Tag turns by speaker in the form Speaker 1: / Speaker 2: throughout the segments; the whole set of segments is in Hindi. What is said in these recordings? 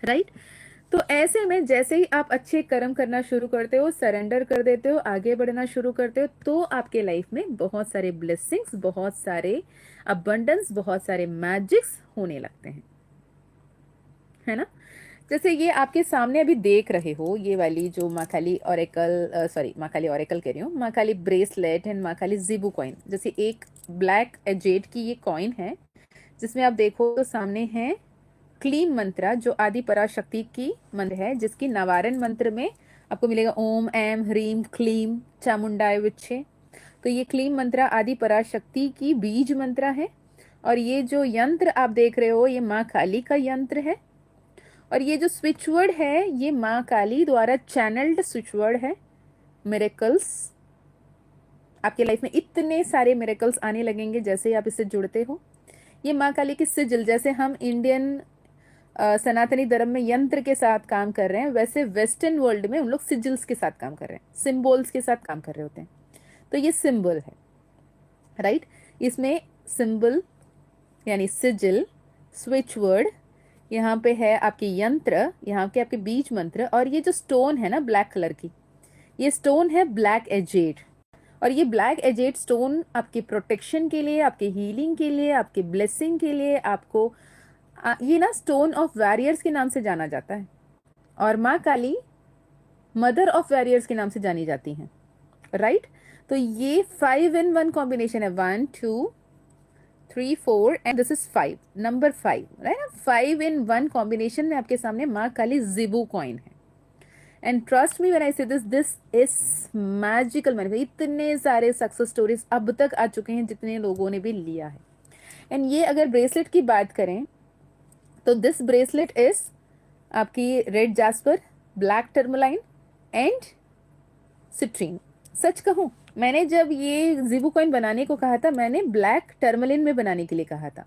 Speaker 1: राइट। तो ऐसे में जैसे ही आप अच्छे कर्म करना शुरू करते हो, सरेंडर कर देते हो, आगे बढ़ना शुरू करते हो, तो आपके लाइफ में बहुत सारे ब्लेसिंग्स, बहुत सारे अबंडेंस, बहुत सारे मैजिक्स होने लगते हैं, है ना। जैसे ये आपके सामने अभी देख रहे हो, ये वाली जो माँ काली ऑरेकल, सॉरी माँ काली ऑरेकल कह रही हूँ, माँ काली ब्रेसलेट एंड माँ काली जिबू कॉइन, जैसे एक ब्लैक एजेड की ये कॉइन है, जिसमें आप देखो तो सामने है क्लीम मंत्रा, जो आदि पराशक्ति की मंत्र है, जिसकी नवारण मंत्र में आपको मिलेगा ओम एम ह्रीम क्लीम चामुंडाय विच्छे। तो ये क्लीम मंत्रा आदि पराशक्ति की बीज मंत्रा है। और ये जो यंत्र आप देख रहे हो, ये माँ काली का यंत्र है। और ये जो स्विच वर्ड है, ये माँ काली द्वारा चैनल्ड स्विच वर्ड है। मिरेकल्स, आपके लाइफ में इतने सारे मिरेकल्स आने लगेंगे जैसे ही आप इससे जुड़ते हो। ये माँ काली की सिजिल, जैसे हम इंडियन सनातनी धर्म में यंत्र के साथ काम कर रहे हैं, वैसे वेस्टर्न वर्ल्ड में उन लोग सिजिल्स के साथ काम कर रहे हैं, सिंबल्स के साथ काम कर रहे होते हैं। तो ये सिंबल है, राइट। इसमें सिंबल यानी सिजिल, स्विच वर्ड, यहाँ पे है आपके यंत्र, यहाँ के आपके बीज मंत्र, और ये जो स्टोन है ना ब्लैक कलर की, ये स्टोन है ब्लैक एजेड। और ये ब्लैक एजेड स्टोन आपके प्रोटेक्शन के लिए, आपके हीलिंग के लिए, आपके ब्लेसिंग के लिए, आपको ये ना स्टोन ऑफ वैरियर्स के नाम से जाना जाता है। और माँ काली मदर ऑफ वैरियर्स के नाम से जानी जाती हैं, राइट। तो ये 5 in 1 कॉम्बिनेशन है, 1 2 3 4 and this is 5, number 5, right. 5 in 1 combination में आपके सामने माँ काली जिबू कॉइन है। And trust me when I से दिस इज मैजिकल। मैंने इतने सारे सक्सेस स्टोरीज अब तक आ चुके हैं जितने लोगों ने भी लिया है। एंड ये अगर ब्रेसलेट की बात करें तो दिस ब्रेसलेट इज आपकी red jasper, black tourmaline and citrine. सच कहूँ, मैंने जब ये जिबू कॉइन बनाने को कहा था, मैंने ब्लैक टर्मलिन में बनाने के लिए कहा था।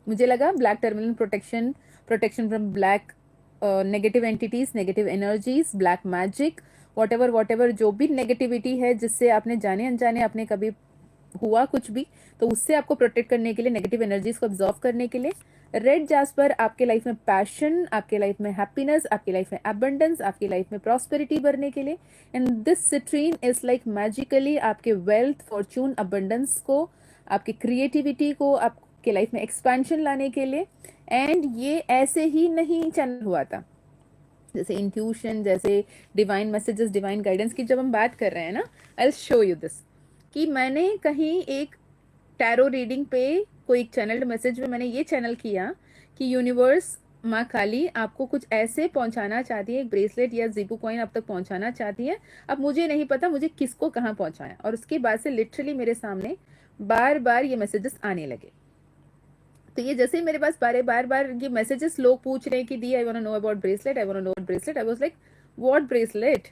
Speaker 1: मुझे लगा black tourmaline protection, protection from black negative entities, negative energies, black magic, what ever जो भी नेगेटिविटी है, जिससे आपने जाने अनजाने आपने कभी हुआ कुछ भी, तो उससे आपको प्रोटेक्ट करने के लिए, नेगेटिव एनर्जीज को ऑब्जॉर्व करने के लिए। रेड जास्पर आपके लाइफ में पैशन, आपके लाइफ में हैप्पीनेस, आपकी लाइफ में अबंडेंस, आपकी लाइफ में प्रॉस्पेरिटी भरने के लिए। And this citrine is like magically आपके वेल्थ, फॉर्चून, अबंडेंस को, आपकी क्रिएटिविटी को, आपके लाइफ में एक्सपेंशन लाने के लिए। एंड ये ऐसे ही नहीं चैनल हुआ था, जैसे इंट्यूशन, जैसे डिवाइन मैसेजेस, डिवाइन गाइडेंस की जब हम बात कर रहे हैं ना, I will show you this, कि मैंने कहीं एक टैरो रीडिंग पे कोई एक चैनल मैसेज में मैंने ये चैनल किया कि यूनिवर्स, माँ काली आपको कुछ ऐसे पहुंचाना चाहती है, एक ब्रेसलेट या जिबू कॉइन आप तक पहुंचाना चाहती है। अब मुझे नहीं पता मुझे किसको कहाँ पहुंचाया, और उसके बाद से लिटरली मेरे सामने बार बार ये मैसेजेस आने लगे। तो ये जैसे ही मेरे पास बार बार ये मैसेजेस लोग पूछ रहे हैं कि दी I want to know about bracelet, I want to know about bracelet, I was like what bracelet,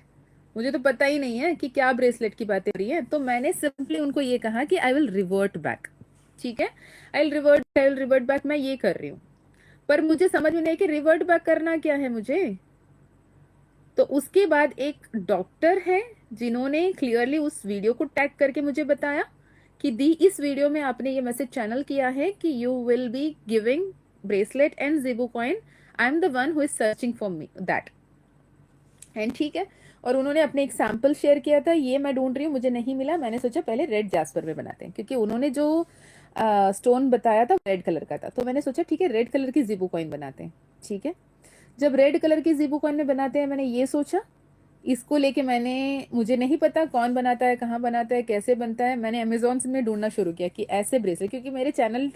Speaker 1: मुझे तो पता ही नहीं है कि क्या ब्रेसलेट की बातें हो रही है। तो मैंने सिंपली उनको ये कहा कि आई विल रिवर्ट बैक, ठीक है, आई विल रिवर्ट बैक, मैं ये कर रही हूँ। पर मुझे समझ में नहीं कि रिवर्ट बैक करना क्या है मुझे। तो उसके बाद एक डॉक्टर है जिन्होंने क्लियरली उस वीडियो को टैग करके मुझे बताया कि दी, इस वीडियो में आपने ये मैसेज चैनल किया है कि you will be giving bracelet and Zibu coin, I am the one who is searching for me that. And ठीक है, और उन्होंने अपने एक सैंपल शेयर किया था, ये मैं ढूंढ रही हूँ, मुझे नहीं मिला। मैंने सोचा पहले रेड जास्पर में बनाते हैं, क्योंकि उन्होंने जो स्टोन बताया था रेड कलर का था, तो मैंने सोचा ठीक है रेड कलर की जिबू कॉइन बनाते हैं। ठीक है, जब रेड कलर की जिबू कॉइन में बनाते हैं, मैंने ये सोचा, इसको लेके मैंने, मुझे नहीं पता कौन बनाता है, कहाँ बनाता है, कैसे बनता है, मैंने अमेजोन में ढूंढना शुरू किया कि ऐसे ब्रेसलेट, क्योंकि मेरे चैनल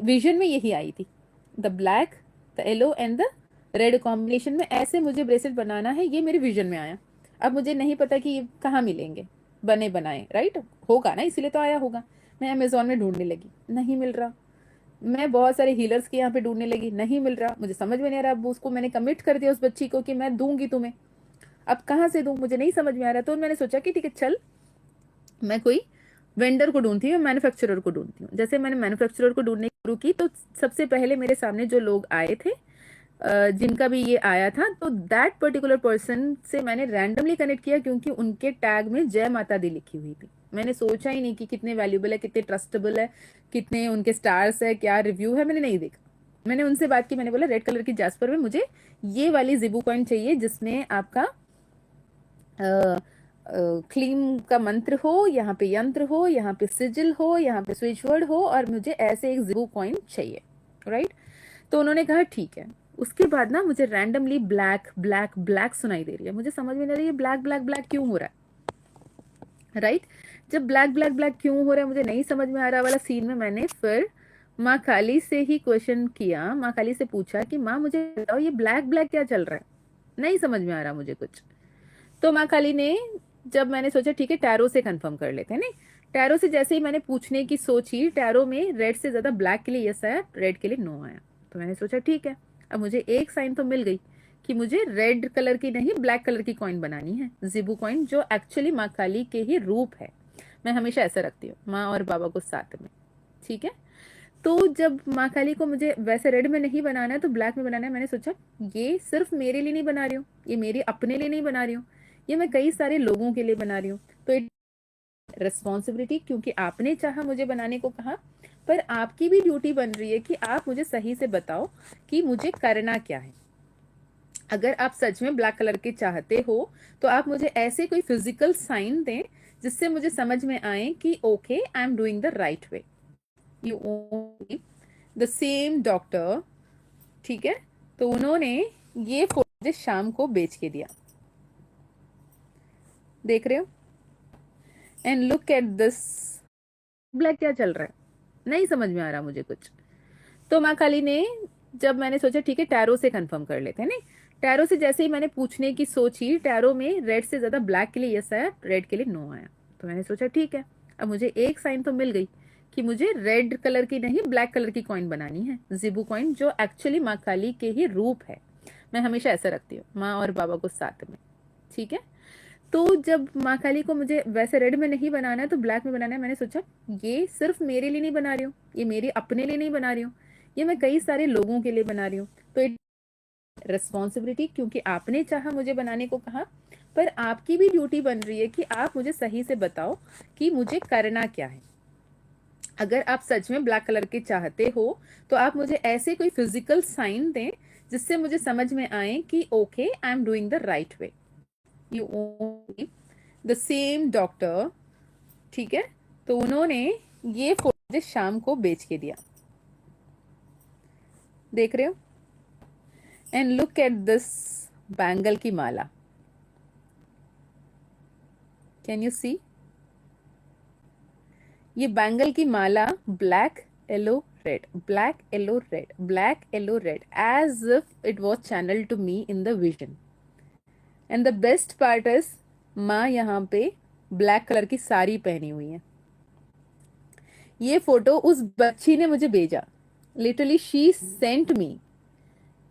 Speaker 1: विजन में यही आई थी, the black, the yellow and the red combination में ऐसे मुझे ब्रेसलेट बनाना है, ये मेरे विजन में आया। अब मुझे नहीं पता कि ये कहाँ मिलेंगे बने बनाए, राइट, होगा ना, इसीलिए तो आया होगा। मैं अमेजोन में ढूंढने लगी, नहीं मिल रहा। मैं बहुत सारे हीलर्स के यहाँ पे ढूंढने लगी, नहीं मिल रहा। मुझे समझ में नहीं आ रहा, अब उसको मैंने कमिट कर दिया उस बच्ची को कि मैं दूंगी तुम्हें, अब कहाँ से दूं, मुझे नहीं समझ में आ रहा। तो मैंने सोचा कि ठीक है चल, मैं कोई वेंडर को ढूंढती हूँ, मैन्युफैक्चरर को ढूंढती हूँ। जैसे मैंने मैन्युफैक्चरर को ढूंढने शुरू की, तो सबसे पहले मेरे सामने जो लोग आए थे, जिनका भी ये आया था, तो दैट पर्टिकुलर पर्सन से मैंने रैंडमली कनेक्ट किया, क्योंकि उनके टैग में जय माता दी लिखी हुई थी। मैंने सोचा ही नहीं कि कितने वैल्यूबल है, कितने ट्रस्टेबल है, कितने उनके स्टार्स है, क्या रिव्यू है, मैंने नहीं देखा। मैंने उनसे बात की, मैंने बोला रेड कलर की जास्पर में मुझे ये वाली जिबू कॉइन चाहिए जिसमें आपका क्लीम का मंत्र हो, यहाँ पे यंत्र हो, यहाँ पे सिजिल हो, यहाँ पे स्विच वर्ड हो, और मुझे ऐसे एक जिबू कॉइन चाहिए, राइट। तो उन्होंने कहा ठीक है। उसके बाद ना मुझे रैंडमली ब्लैक ब्लैक ब्लैक सुनाई दे रही है, मुझे समझ में नहीं आ रही है ब्लैक ब्लैक ब्लैक क्यों हो रहा है, राइट। जब ब्लैक ब्लैक ब्लैक क्यों हो रहा है मुझे नहीं समझ में आ रहा वाला सीन में मैंने फिर माँ काली से ही क्वेश्चन किया, माँ काली से पूछा कि माँ मुझे बताओ ये ब्लैक ब्लैक क्या चल रहा है, नहीं समझ में आ रहा मुझे कुछ। तो माँ काली ने, जब मैंने सोचा ठीक है टैरो से कंफर्म कर लेते हैं, नहीं टैरो से जैसे ही मैंने पूछने की सोची, टैरो में रेड से ज्यादा ब्लैक के लिए यस आया, रेड के लिए नो आया। तो मैंने सोचा ठीक है, अब मुझे एक साइन तो मिल गई कि मुझे रेड कलर की नहीं ब्लैक कलर की कॉइन बनानी है, जिबू कॉइन, जो एक्चुअली माँ काली के ही रूप है। मैं हमेशा ऐसा रखती हूँ माँ और बाबा को साथ में, ठीक है। तो जब माँ काली को मुझे वैसे रेड में नहीं बनाना है तो ब्लैक में बनाना है, मैंने सोचा ये सिर्फ मेरे लिए नहीं बना रही हूँ, ये मेरे अपने लिए नहीं बना रही हूँ, ये मैं कई सारे लोगों के लिए बना रही हूँ। तो इट रिस्पॉन्सिबिलिटी, क्योंकि आपने चाहा मुझे बनाने को कहा, पर आपकी भी ड्यूटी बन रही है कि आप मुझे सही से बताओ कि मुझे करना क्या है। अगर आप सच में ब्लैक कलर के चाहते हो तो आप मुझे ऐसे कोई फिजिकल साइन दें जिससे मुझे समझ में आए कि okay I am doing the right way. You only the same doctor, ठीक है। तो उन्होंने ये फोटो मुझे शाम को बेच के दिया, देख रहे हो, and look at this black क्या चल रहा है, नहीं समझ में आ रहा मुझे कुछ। तो माँ काली ने, जब मैंने सोचा ठीक है टैरो से कंफर्म कर लेते हैं, नहीं टैरो से जैसे ही मैंने पूछने की सोची, टैरो में रेड से ज्यादा ब्लैक के लिए यस आया, रेड के लिए नो आया। तो मैंने सोचा ठीक है, अब मुझे एक साइन तो मिल गई कि मुझे रेड कलर की नहीं ब्लैक कलर की कॉइन बनानी है, जिबू कॉइन, जो एक्चुअली माँ काली के ही रूप है। मैं हमेशा ऐसा रखती हूँ माँ और बाबा को साथ में, ठीक है। तो जब माँ काली को मुझे वैसे रेड में नहीं बनाना है तो ब्लैक में बनाना है, मैंने सोचा ये सिर्फ मेरे लिए नहीं बना रही हूँ, ये मेरे अपने लिए नहीं बना रही हूँ, ये मैं कई सारे लोगों के लिए बना रही हूँ। तो इट रिस्पॉन्सिबिलिटी, क्योंकि आपने चाहा मुझे बनाने को कहा, पर आपकी भी ड्यूटी बन रही है कि आप मुझे सही से बताओ कि मुझे करना क्या है। अगर आप सच में ब्लैक कलर के चाहते हो तो आप मुझे ऐसे कोई फिजिकल साइन दें जिससे मुझे समझ में आए कि okay I am doing the right way. You only the same doctor, ठीक है। तो उन्होंने ये फोटो मुझे शाम को बेच के दिया, देख रहे हो, and look at this bangle की माला, कैन यू सी। ये बैंगल की माला black yellow red, black yellow red, black yellow red, as if it was channel to me in the vision. And the best part is माँ यहाँ पे ब्लैक कलर की साड़ी पहनी हुई है। ये फोटो उस बच्ची ने मुझे भेजा, लिटरली शी सेंट मी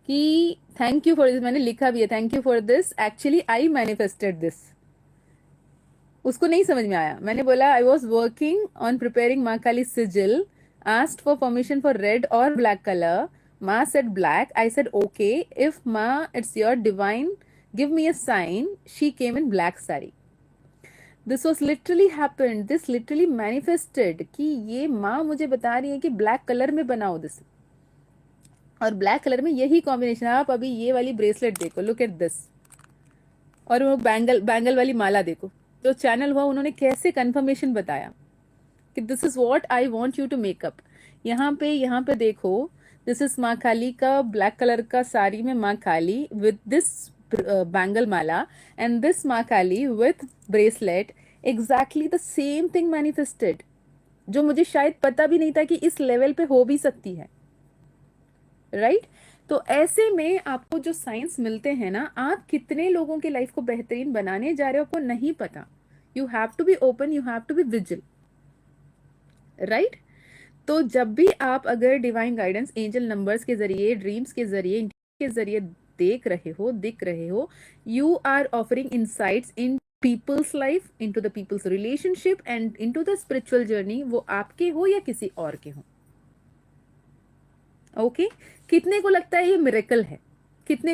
Speaker 1: कि थैंक यू फॉर दिस, मैंने लिखा भी है thank you for this, actually I manifested this. उसको नहीं समझ में आया, मैंने बोला I was working on preparing माँ काली सिजिल, asked for permission for red or black color. Ma said black. I said okay. If Ma, it's your divine, give me a sign. She came in black sari. This was literally happened. This literally manifested कि ये माँ मुझे बता रही है कि ब्लैक कलर में बनाओ दिस, और ब्लैक कलर में यही कॉम्बिनेशन। आप अभी ये वाली ब्रेसलेट देखो, लुक एट दिस, और वो बैंगल बैंगल वाली माला देखो। जो चैनल हुआ उन्होंने कैसे कंफर्मेशन बताया कि this is what I want you to make up. यहाँ पे देखो, दिस इज माँ काली का ब्लैक कलर का साड़ी में माँ काली विद दिस बैंगल माला, एंड दिस माँ Kali with bracelet, exactly the same thing manifested, जो मुझे शायद पता भी नहीं था कि इस लेवल पे हो भी सकती है, राइट। तो ऐसे में आपको जो साइंस मिलते हैं ना, आप कितने लोगों की लाइफ को बेहतरीन बनाने जा रहे हो आपको नहीं पता। You have to be open, you have to be vigil, right. तो जब भी आप अगर डिवाइन गाइडेंस एंजल नंबर्स के जरिए, ड्रीम्स के जरिए देख रहे हो, दिख रहे हो, you are offering insights in people's life, into the people's relationship and into the spiritual journey, वो आपके हो या किसी और के हो। ओके कितने को लगता है ये मिरेकल है, कितने